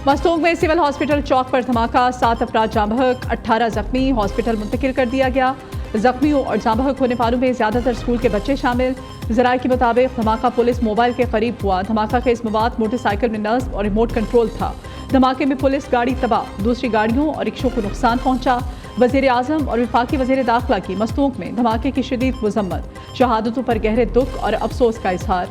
मस्तूंग में civil hospital चौक पर धमाका, 7 अफराद जाँ बहक, 18 जख्मी, हॉस्पिटल मुंतकिल कर दिया गया। जख्मियों और जाँ बहक होने वालों में ज्यादातर स्कूल के बच्चे शामिल। जराये के मुताबिक धमाका पुलिस मोबाइल के करीब हुआ। धमाका खेज मवाद मोटरसाइकिल में नस्ब और रिमोट कंट्रोल था। धमाके में पुलिस गाड़ी तबाह, दूसरी गाड़ियों और रिक्शों को नुकसान पहुंचा। वजीर आजम और वफाकी वजीर दाखिला की मस्तूंग में धमाके की शदीद मजम्मत, शहादतों पर गहरे दुख और अफसोस का इजहार।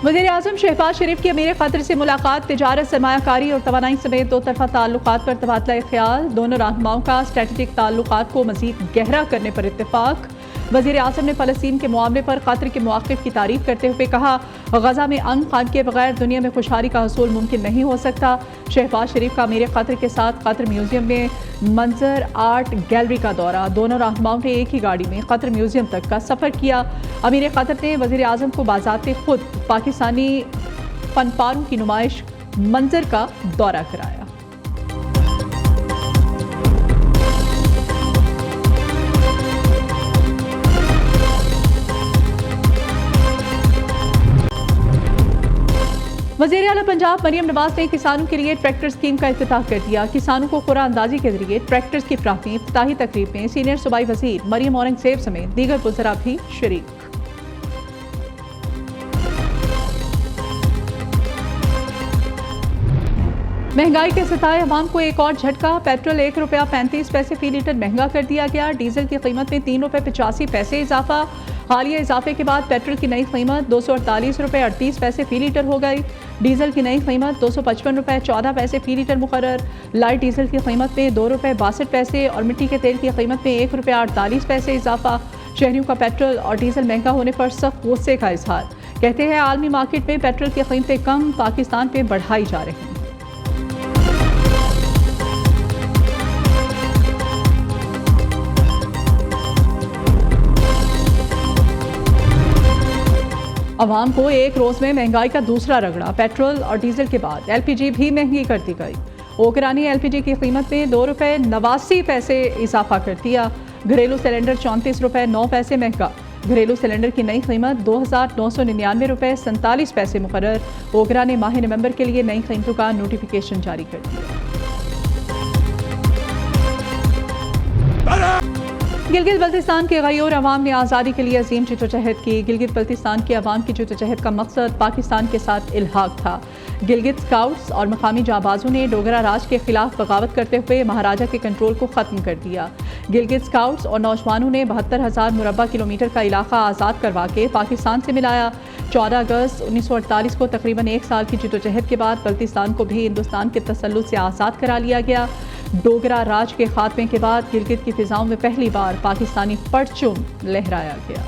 वज़ीर आज़म शहबाज शरीफ की अमीर क़तर से मुलाकात, तिजारत, सरमायाकारी और तवानाई समेत दो तरफ़ा ताल्लुकात पर तबादला ख्याल। दोनों रहनुमाओं का स्ट्रेटेजिक ताल्लुकात को मज़ीद गहरा करने पर इत्तेफाक। वज़ीर आज़म ने फ़लस्तीन के मामले पर क़तर के मौक़िफ़ की तारीफ़ करते हुए कहा, गज़ा में अमन क़ायम के बगैर दुनिया में खुशहाली का हसूल मुमकिन नहीं हो सकता। शहबाज शरीफ का अमीर क़तर के साथ क़तर म्यूज़ियम में मंजर आर्ट गैलरी का दौरा। दोनों रहनुमाओं ने एक ही गाड़ी में क़तर म्यूज़ियम तक का सफ़र किया। अमीर क़तर ने वज़ीर आज़म को बाज़ाते खुद पाकिस्तानी फनपारों की नुमाइश मंजर का दौरा कराया। वज़ीर आला पंजाब मरियम नवाज ने किसानों के लिए ट्रैक्टर स्कीम का इफ्तिताह कर दिया। किसानों को खुरा अंदाजी के जरिए ट्रैक्टर्स की फ्राहमी इफ्तिताही तकरीब में सीनियर सूबाई वज़ीर मरियम औरंगज़ेब समेत दीगर वज़रा भी शरीक। महंगाई के सताए अवाम को एक और झटका, पेट्रोल ₹1.35 फी लीटर महंगा कर दिया गया। डीजल की कीमत में ₹3.85 इजाफा। हालिया इजाफे के बाद पेट्रोल की नई कीमत ₹248.38 फी लीटर हो गई। डीजल की नई कीमत ₹255.14 फी लीटर मुकर्रर। लाइट डीजल की कीमत में ₹2.62 और मिट्टी के तेल की कीमत में ₹1.48 इजाफा। शहरियों का पेट्रोल और डीजल महंगा होने पर सख्त गुस्से का इजहार। कहते हैं आलमी मार्केट में पेट्रोल की कीमतें कम, पाकिस्तान पे बढ़ाई जा रही हैं। अवाम को एक रोज में महंगाई का दूसरा रगड़ा। पेट्रोल और डीजल के बाद एलपीजी भी महंगी कर दी गई। ओकरानी एलपीजी की कीमत में ₹2.89 इजाफा कर दिया। घरेलू सिलेंडर ₹34.09 महंगा। घरेलू सिलेंडर की नई कीमत ₹2,999.47 मुकर्रर। ओकरा ने माह नवंबर के लिए नई कीमतों का नोटिफिकेशन जारी कर दिया। गिलगित बल्तिस्तान के गयोर अवाम ने आज़ादी के लिए अजीम जदोजहद की। गिलगित बल्तिस्तान के अवाम की जदोजहद का मकसद पाकिस्तान के साथ इल्हाक था। गिलगित स्काउट्स और मकामी जाबाजों ने डोगरा राज के खिलाफ बगावत करते हुए महाराजा के कंट्रोल को ख़त्म कर दिया। गिलगित स्काउट्स और नौजवानों ने 72,000 मुरब्बा किलोमीटर का इलाका आज़ाद करवा के पाकिस्तान से मिलाया। 14 अगस्त 1948 को तकरीबन एक साल की जदोजहद के बाद बल्तिस्तान को भी हिंदुस्तान के तसल्लुत से आज़ाद करा लिया गया। डोगरा राज के खात्मे के बाद गिलगित की फिजाओं में पहली बार पाकिस्तानी परचम लहराया गया।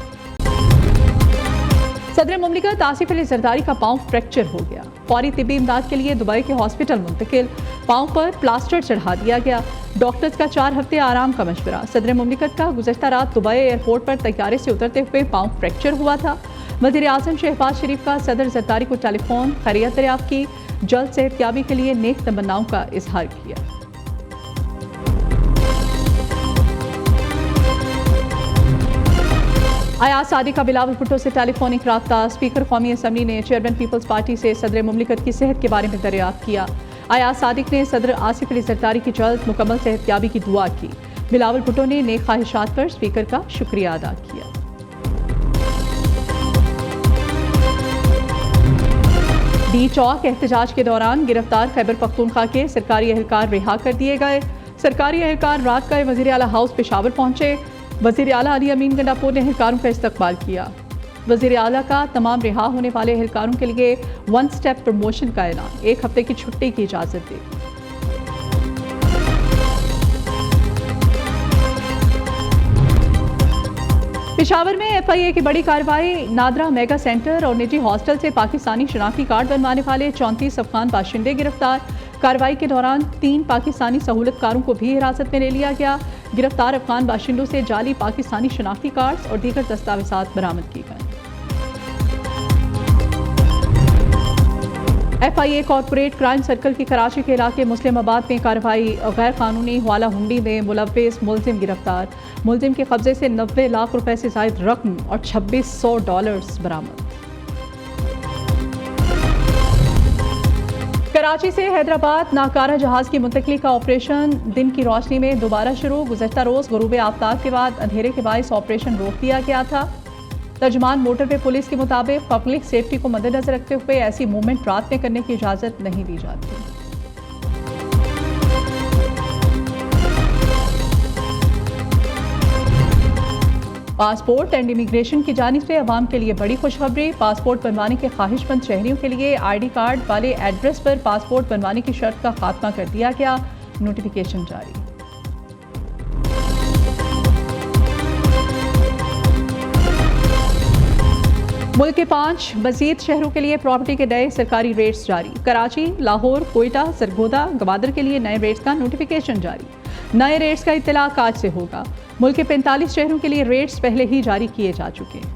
सदर मुमलिकत आसिफ अली जरदारी का पांव फ्रैक्चर हो गया। फौरी तिब्बी इमदाद के लिए दुबई के हॉस्पिटल मुंतकिल। पांव पर प्लास्टर चढ़ा दिया गया। डॉक्टर्स का 4 हफ्ते आराम का मशवरा। सदर मुमलिकत का गुज़श्ता रात दुबई एयरपोर्ट पर तैयारे से उतरते हुए पांव फ्रैक्चर हुआ था। वज़ीर आज़म शहबाज शरीफ का सदर जरदारी को टेलीफोन, खैरियत दरियाफ्त की, जल्द सेहतयाबी के लिए नेक तमन्नाओं का इजहार किया। आयाज सादिक का बिलावल भुट्टो से टेलीफोनिक राब्ता। स्पीकर कौमी असम्बली ने चेयरमैन पीपल्स पार्टी से सदर मुमलिकत की सेहत के बारे में दरियाफ्त किया। आयाज सादिक ने सदर आसिफ अली जरदारी की जल्द मुकम्मल सेहतयाबी की दुआ की। बिलावल भुट्टो ने नेक ख्वाहिशात पर स्पीकर का शुक्रिया अदा किया। डी चौक एहतजाज के दौरान गिरफ्तार खैबर पख्तूनख्वा के सरकारी एहलकार रिहा कर दिए गए। सरकारी एहलकार रात का वज़ीर आला हाउस पेशावर पहुंचे। वज़ीर आला अली अमीन गंडापुर ने एहलकारों का इस्तकबाल किया। वज़ीर आला का तमाम रिहा होने वाले एहलकारों के लिए 1 स्टेप प्रमोशन का ऐलान, 1 हफ्ते की छुट्टी की इजाज़त दी। पेशावर में FIA की बड़ी कार्रवाई। नादरा मेगा सेंटर और निजी हॉस्टल से पाकिस्तानी शनाख्ती कार्ड बनवाने वाले 34 अफगान बाशिंदे गिरफ्तार। कार्रवाई के दौरान 3 पाकिस्तानी सहूलतकारों को भी हिरासत में ले लिया गया। गिरफ्तार अफगान बाशिंदों से जाली पाकिस्तानी शनाख्ती कार्ड्स और दीगर दस्तावेजात बरामद की गए। FIA कॉरपोरेट क्राइम सर्कल की कराची के इलाके मुस्लिमाबाद में कार्रवाई। गैर कानूनी हवाला हुंडी में मुलव्विस मुलजिम गिरफ्तार। मुलजिम के कब्जे से 90 लाख रुपए से जायद रकम और $2600 बरामद। कराची से हैदराबाद नाकारा जहाज की मुंतकली का ऑपरेशन दिन की रोशनी में दोबारा शुरू। गुज़श्ता रोज़ गुरूब आफ्ताब के बाद अंधेरे के बायस ऑपरेशन रोक दिया गया था। तर्जमान मोटरवे पुलिस के मुताबिक पब्लिक सेफ्टी को मद्देनजर रखते हुए ऐसी मूवमेंट रात में करने की इजाज़त नहीं दी जाती। पासपोर्ट एंड इमिग्रेशन की जानिब से अवाम के लिए बड़ी खुशखबरी। पासपोर्ट बनवाने के ख्वाहिशमंद शहरियों के लिए ID कार्ड वाले एड्रेस पर पासपोर्ट बनवाने की शर्त का खात्मा कर दिया गया। नोटिफिकेशन जारी। मुल्क के 5 मज़ीद शहरों के लिए प्रॉपर्टी के नए सरकारी रेट्स जारी। कराची, लाहौर, कोयटा, सरगोदा, गवादर के लिए नए रेट्स का नोटिफिकेशन जारी। नए रेट्स का इत्तलाक आज से होगा। मुल्क के 45 शहरों के लिए रेट्स पहले ही जारी किए जा चुके हैं।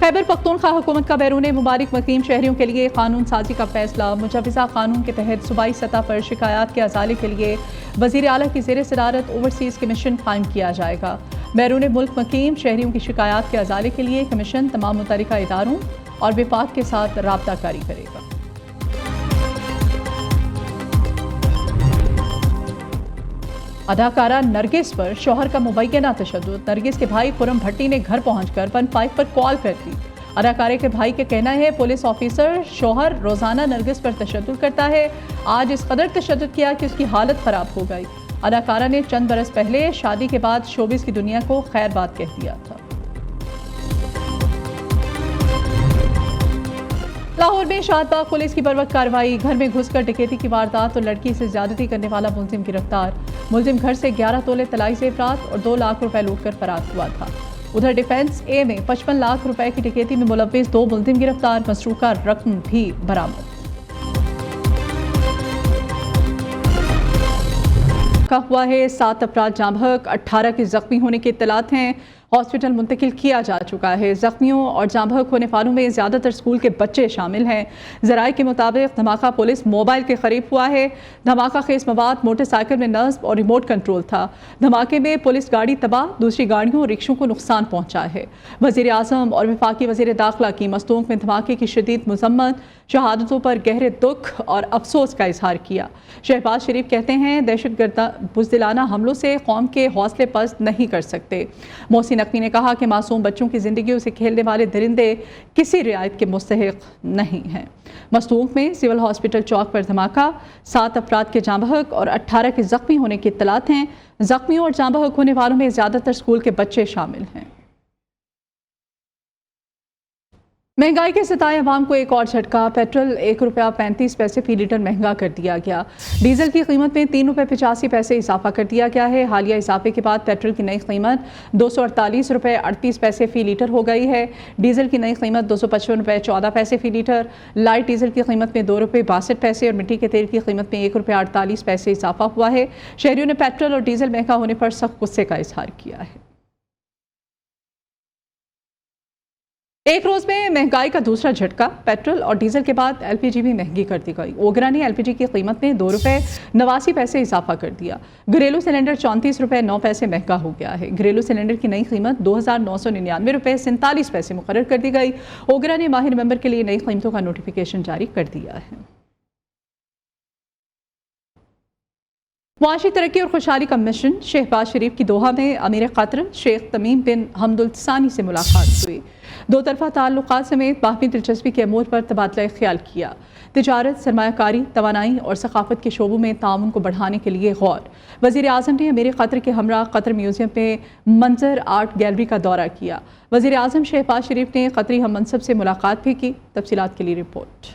खैबर पख्तूनख्वा हुकूमत का बैरून मुबारक मुकीम शहरियों के लिए कानून साजी का फैसला। मुजवज़ा कानून के तहत सूबाई सतह पर शिकायत के अजाले के लिए वज़ीर आला की ज़ेर सदारत ओवरसीज़ कमीशन कायम किया जाएगा। बैरून मुल्क मुकीम शहरियों की शिकायत के अजाले के लिए कमीशन तमाम मुतल्लिका इदारों और विभाग के साथ राब्ता जारी करेगा। अदाकारा नरगिस पर शौहर का मुबैना तशद्दुद। नरगिस के भाई खुरम भट्टी ने घर पहुंचकर 15 पर कॉल कर दी। अदाकारे के भाई का कहना है पुलिस ऑफिसर शौहर रोजाना नरगिस पर तशद्दुद करता है। आज इस कदर तशद्दुद किया कि उसकी हालत खराब हो गई। अदाकारा ने चंद बरस पहले शादी के बाद शोबिस की दुनिया को खैर बात कह दिया था। लाहौर में शादबाग पुलिस की बरवक्त कार्रवाई। घर में घुसकर डकैती की वारदात और लड़की से ज्यादती करने वाला मुलजिम गिरफ्तार। मुलजिम घर से 11 तोले तलाई जेवरात और 2 लाख रुपए लूटकर फरार हुआ था। उधर डिफेंस ए में 55 लाख रुपए की डकैती में मुलव्विस 2 मुलजिम गिरफ्तार। मसरूका रकम भी बरामद। हुआ है 7 अफराद जाँ बहक, 18 के जख्मी होने की इत्तलात हैं। हॉस्पिटल मुंतकिल किया जा चुका है। जख्मियों और जाँ बहक होने वालों में ज़्यादातर स्कूल के बच्चे शामिल हैं। ज़राए के मुताबिक धमाका पुलिस मोबाइल के करीब हुआ है। धमाका खेज मवाद मोटरसाइकिल में नस्ब और रिमोट कंट्रोल था। धमाके में पुलिस गाड़ी तबाह, दूसरी गाड़ियों और रिक्शों को नुकसान पहुंचा है। वज़ीर आज़म और वफाकी वज़ीर दाखिला की मस्तूक में धमाके की शदीद मज़म्मत, शहादतों पर गहरे दुख और अफसोस का इजहार किया। शहबाज शरीफ कहते हैं दहशतगर्द बुज़दिलाना हमलों से कौम के हौसले पस्त नहीं कर सकते। मोहसिन नकवी ने कहा कि मासूम बच्चों की जिंदगियों से खेलने वाले दरिंदे किसी रियायत के मुस्तहिक नहीं हैं। मस्तूक में सिविल हॉस्पिटल चौक पर धमाका, 7 अफराद के जाँ बहक और 18 के जख्मी होने की इत्तलात हैं। जख्मियों और जाँ बहक होने वालों में ज़्यादातर स्कूल के बच्चे शामिल हैं। महंगाई के सताए अवाम को एक और झटका। पेट्रोल ₹1.35 फी लीटर महंगा कर दिया गया। डीजल की कीमत में ₹3.85 इजाफा कर दिया गया है। हालिया इजाफे के बाद पेट्रोल की नई कीमत ₹248.38 फी लीटर हो गई है। डीजल की नई कीमत ₹255.14 फी लीटर। लाइट डीजल की कीमत में ₹2.62 और मिट्टी के तेल की कीमत में ₹1.48 इजाफा हुआ है। शहरियों ने पेट्रोल और डीजल महंगा होने पर सख्त गुस्से का इजहार किया है। एक रोज में महंगाई का दूसरा झटका। पेट्रोल और डीजल के बाद LPG भी महंगी कर दी गई। ओगरा ने LPG की कीमत में ₹2.89 इजाफा कर दिया। घरेलू सिलेंडर ₹34.09 महंगा हो गया है। घरेलू सिलेंडर की नई कीमत ₹2,999.47 मुकर्रर कर दी गई। ओगरा ने माह नवंबर के लिए नई कीमतों का नोटिफिकेशन जारी कर दिया है। मुआशी तरक्की और खुशहाली का मिशन। शहबाज शरीफ की दोहा में अमीर कतर शेख तमीम बिन हमदुल सानी से मुलाकात हुई। दो तरफा ताल्लुकात समेत बाहमी दिलचस्पी के अमूर पर तबादला ख्याल किया। तिजारत, सरमायाकारी, तवानाई और सकाफत के शोबों में ताउन को बढ़ाने के लिए गौर। वज़ीर आज़म ने अमीर कतर के हमरा कतर म्यूजियम में मंजर आर्ट गैलरी का दौरा किया। वज़ीर आज़म शहबाज शरीफ ने कतरी हम मनसब से मुलाकात भी की। तफसीलात के लिए रिपोर्ट।